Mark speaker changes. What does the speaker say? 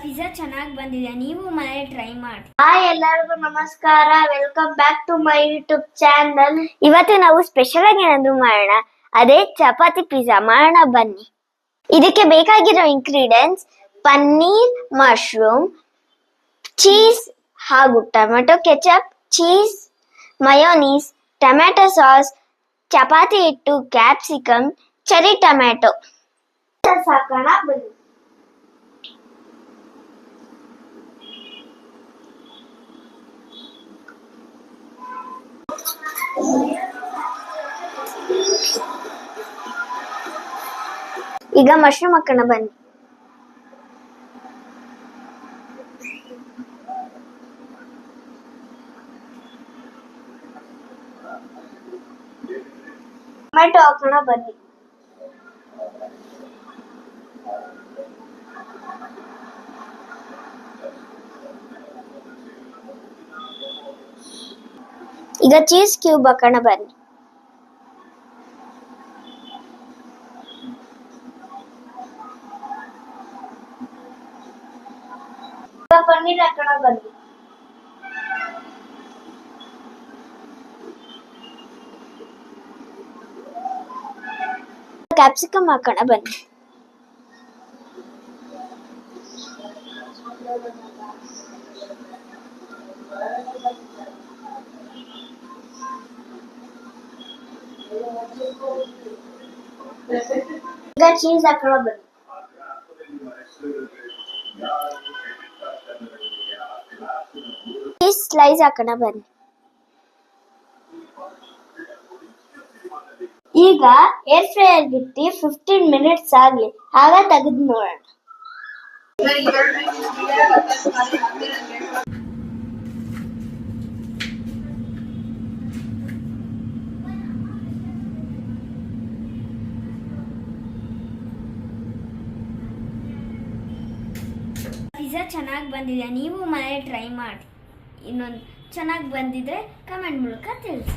Speaker 1: Pizza ಚೆನ್ನಾಗಿ ಬಂದಿದೆ, ನೀವು ಮನೇಲಿ ಟ್ರೈ ಮಾಡಿ.
Speaker 2: ಹಾಯ್ ಎಲ್ಲರಿಗೂ ನಮಸ್ಕಾರ, welcome back to my YouTube channel.
Speaker 3: ಇವತ್ತು ನಾವು ಸ್ಪೆಷಲ್ ಆಗಿ ಏನಾದ್ರು ಮಾಡೋಣ, ಅದೇ ಚಪಾತಿ ಪಿಜ್ಜಾ ಮಾಡೋಣ ಬನ್ನಿ. ಇದಕ್ಕೆ ಬೇಕಾಗಿರೋ ಇಂಗ್ರೀಡಿಯೆಂಟ್ಸ್ ಪನ್ನೀರ್, ಮಶ್ರೂಮ್, ಚೀಸ್ ಹಾಗೂ tomato ketchup, cheese, mayonnaise, tomato sauce, chapati ಹಿಟ್ಟು, ಕ್ಯಾಪ್ಸಿಕಮ್, ಚೆರಿ ಟೊಮೆಟೊ.
Speaker 2: ಸಾಕೋಣ ಬನ್ನಿ.
Speaker 3: ಈಗ ಮಶ್ರೂಮ್ ಹಾಕೋಣ ಬನ್ನಿ.
Speaker 2: ಟೊಮೆಟೊ ಹಾಕೋಣ ಬನ್ನಿ.
Speaker 3: ಈಗ ಚೀಸ್ ಕ್ಯೂಬ್ ಹಾಕೋಣ ಬನ್ನಿ.
Speaker 2: ಪನ್ನೀರ್ ಹಾಕೋಣ ಬನ್ನಿ.
Speaker 3: ಕ್ಯಾಪ್ಸಿಕಮ್ ಹಾಕೋಣ ಬನ್ನಿ.
Speaker 2: ಈಗ ಚೀಸ್ ಹಾಕೋಣ ಬನ್ನಿ.
Speaker 3: ಚೀಸ್ ಸ್ಲೈಸ್ ಹಾಕೋಣ ಬನ್ನಿ.
Speaker 2: ಈಗ ಏರ್ ಫ್ರೈಯರ್ ಇಟ್ಟು 15 ಮಿನಿಟ್ಸ್ ಆಗ್ಲಿ, ಆಗ ತೆಗೆದು ನೋಡೋಣ.
Speaker 1: ಪಿಜ್ಜಾ ಚೆನ್ನಾಗಿ ಬಂದಿದೆ, ನೀವು ಮನೇಲಿ ಟ್ರೈ ಮಾಡಿ. ಇನ್ನೊಂದು ಚೆನ್ನಾಗಿ ಬಂದಿದ್ರೆ ಕಮೆಂಟ್ ಮೂಲಕ ತಿಳಿಸಿ.